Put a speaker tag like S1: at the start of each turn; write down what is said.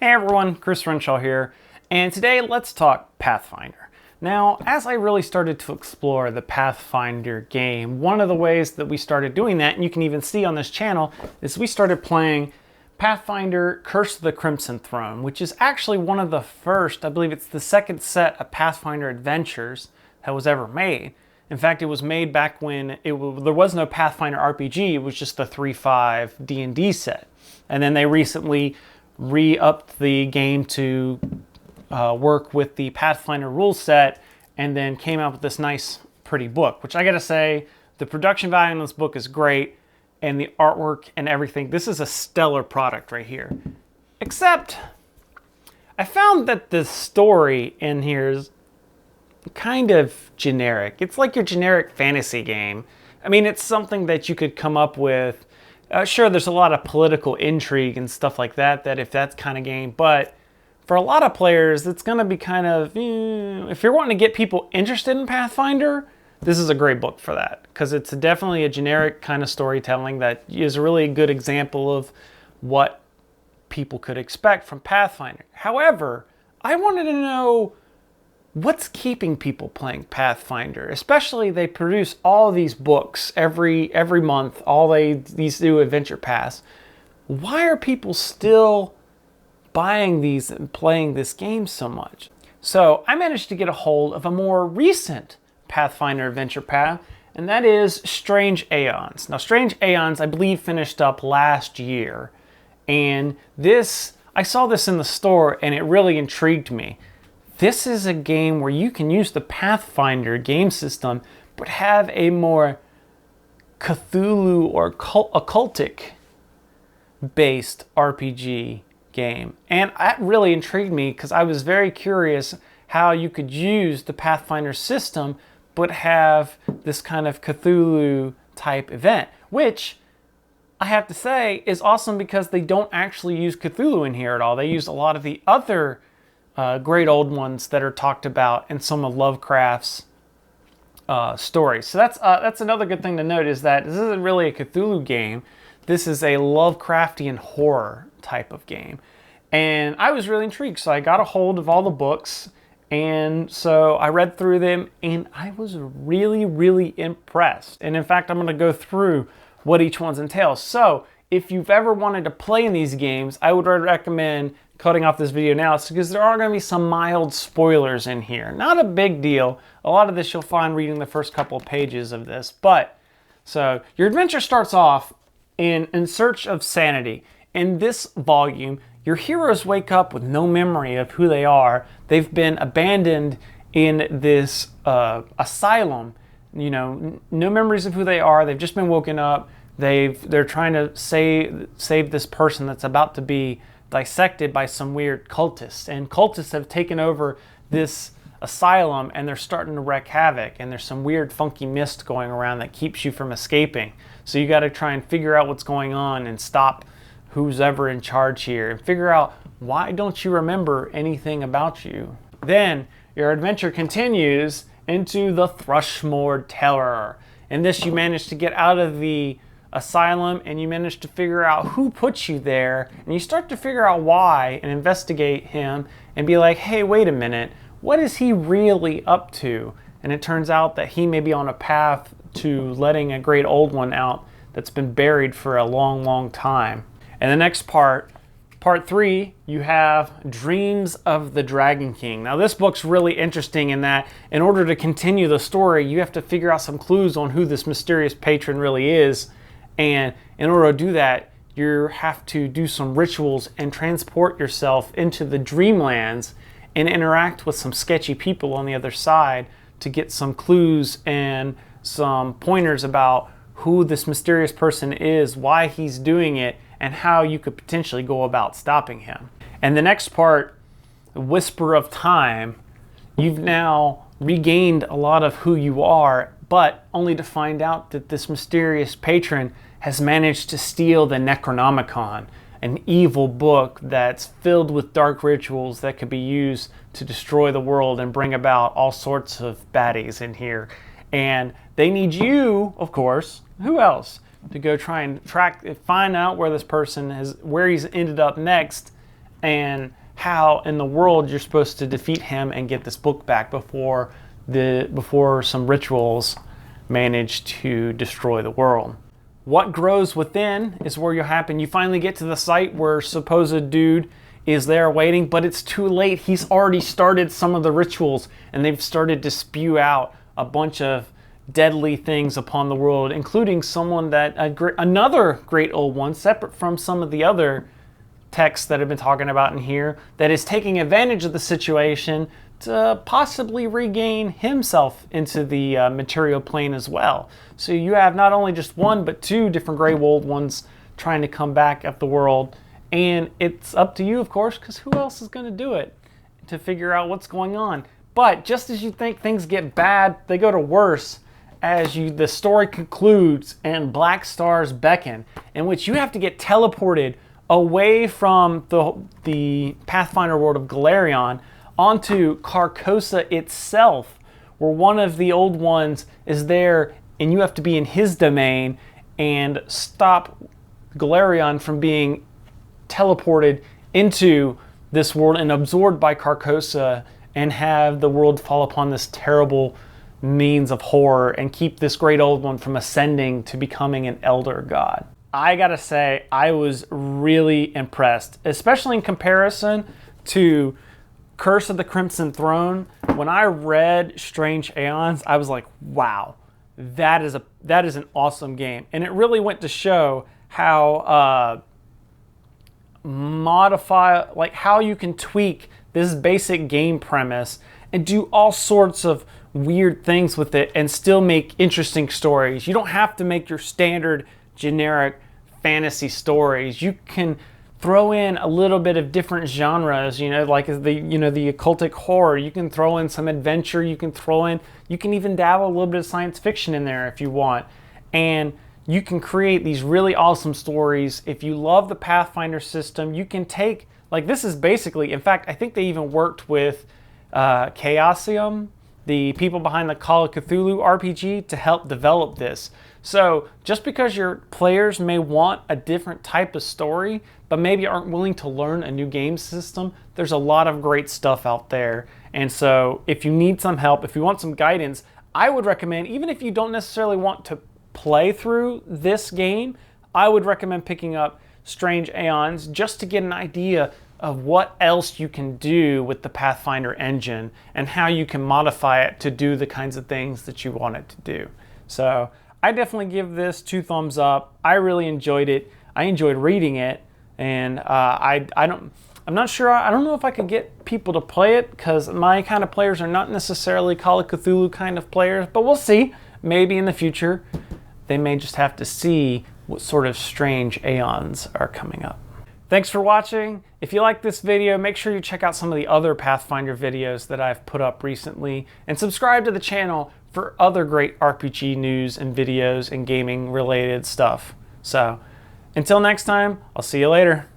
S1: Hey everyone, Chris Renshaw here, and today let's talk Pathfinder. Now, as I really started to explore the Pathfinder game, one of the ways that we started doing that, and you can even see on this channel, is we started playing Pathfinder Curse of the Crimson Throne, which is actually one of the first, I believe it's the second set of Pathfinder adventures that was ever made. In fact, it was made back when there was no Pathfinder RPG, it was just the 3.5 D&D set. And then they recently re-upped the game to work with the Pathfinder rule set, and then came out with this nice, pretty book, which I gotta say, the production value in this book is great, and the artwork and everything. This is a stellar product right here. Except, I found that the story in here is kind of generic. It's like your generic fantasy game. I mean, it's something that you could come up with. Sure, there's a lot of political intrigue and stuff like that, if that's kind of game, but for a lot of players, it's going to be kind of, if you're wanting to get people interested in Pathfinder, this is a great book for that, because it's definitely a generic kind of storytelling that is a really good example of what people could expect from Pathfinder. However, I wanted to know what's keeping people playing Pathfinder, especially they produce all these books every month, these new adventure paths. Why are people still buying these and playing this game so much? So I managed to get a hold of a more recent Pathfinder Adventure Path, and that is Strange Aeons. Now, Strange Aeons, I believe, finished up last year, and I saw this in the store and it really intrigued me. This is a game where you can use the Pathfinder game system, but have a more Cthulhu or occultic based RPG game. And that really intrigued me because I was very curious how you could use the Pathfinder system, but have this kind of Cthulhu type event, which I have to say is awesome because they don't actually use Cthulhu in here at all. They use a lot of the other great old ones that are talked about in some of Lovecraft's stories. So that's another good thing to note, is that this isn't really a Cthulhu game. This is a Lovecraftian horror type of game. And I was really intrigued, so I got a hold of all the books, and so I read through them, and I was really, really impressed. And in fact, I'm going to go through what each one entails. So if you've ever wanted to play in these games, I would recommend cutting off this video now, because there are going to be some mild spoilers in here. Not a big deal. A lot of this you'll find reading the first couple of pages of this. But, so your adventure starts off in search of sanity. In this volume, your heroes wake up with no memory of who they are. They've been abandoned in this asylum. You know, no memories of who they are. They've just been woken up. They're trying to save this person that's about to be dissected by some weird cultists, and cultists have taken over this asylum and they're starting to wreak havoc, and there's some weird funky mist going around that keeps you from escaping. So you got to try and figure out what's going on and stop who's ever in charge here, and figure out why don't you remember anything about you. Then your adventure continues into the Thrushmoor Terror. In this, you manage to get out of the asylum, and you manage to figure out who put you there, and you start to figure out why and investigate him and be like, hey, wait a minute, what is he really up to? And it turns out that he may be on a path to letting a great old one out that's been buried for a long, long time. And the next part 3, you have Dreams of the Dragon King. Now this book's really interesting in that in order to continue the story, you have to figure out some clues on who this mysterious patron really is. And in order to do that, you have to do some rituals and transport yourself into the dreamlands and interact with some sketchy people on the other side to get some clues and some pointers about who this mysterious person is, why he's doing it, and how you could potentially go about stopping him. And the next part, the Whisper of Time, you've now regained a lot of who you are, but only to find out that this mysterious patron has managed to steal the Necronomicon, an evil book that's filled with dark rituals that could be used to destroy the world and bring about all sorts of baddies in here. And they need you, of course, who else, to go try and find out where this person is, where he's ended up next, and how in the world you're supposed to defeat him and get this book back before some rituals manage to destroy the world. What grows within is where you happen. You finally get to the site where supposed dude is there waiting, but it's too late. He's already started some of the rituals, and they've started to spew out a bunch of deadly things upon the world, including someone that another great old one, separate from some of the other texts that have been talking about in here, that is taking advantage of the situation to possibly regain himself into the material plane as well. So you have not only just one, but two different gray old ones trying to come back at the world. And it's up to you, of course, because who else is going to do it, to figure out what's going on. But just as you think things get bad, they go to worse as the story concludes and black stars beckon, in which you have to get teleported away from the Pathfinder world of Golarion onto Carcosa itself, where one of the old ones is there, and you have to be in his domain and stop Golarion from being teleported into this world and absorbed by Carcosa, and have the world fall upon this terrible means of horror and keep this great old one from ascending to becoming an elder god. I gotta say, I was really impressed, especially in comparison to Curse of the Crimson Throne. When I read Strange Aeons, I was like, wow, that is an awesome game. And it really went to show how how you can tweak this basic game premise and do all sorts of weird things with it and still make interesting stories. You don't have to make your standard generic fantasy stories. You can throw in a little bit of different genres, like the occultic horror. You can throw in some adventure. You can even dabble a little bit of science fiction in there if you want. And you can create these really awesome stories. If you love the Pathfinder system, you can take, this is basically, in fact, I think they even worked with Chaosium, the people behind the Call of Cthulhu RPG, to help develop this. So just because your players may want a different type of story, but maybe aren't willing to learn a new game system, there's a lot of great stuff out there. And so if you need some help, if you want some guidance, I would recommend, even if you don't necessarily want to play through this game, I would recommend picking up Strange Aeons just to get an idea of what else you can do with the Pathfinder engine and how you can modify it to do the kinds of things that you want it to do. So I definitely give this 2 thumbs up. I really enjoyed it. I enjoyed reading it, and I'm not sure. I don't know if I could get people to play it, because my kind of players are not necessarily Call of Cthulhu kind of players, but we'll see. Maybe in the future they may just have to see what sort of strange aeons are coming up. Thanks for watching. If you like this video, make sure you check out some of the other Pathfinder videos that I've put up recently, and subscribe to the channel for other great RPG news and videos and gaming related stuff. So until next time, I'll see you later.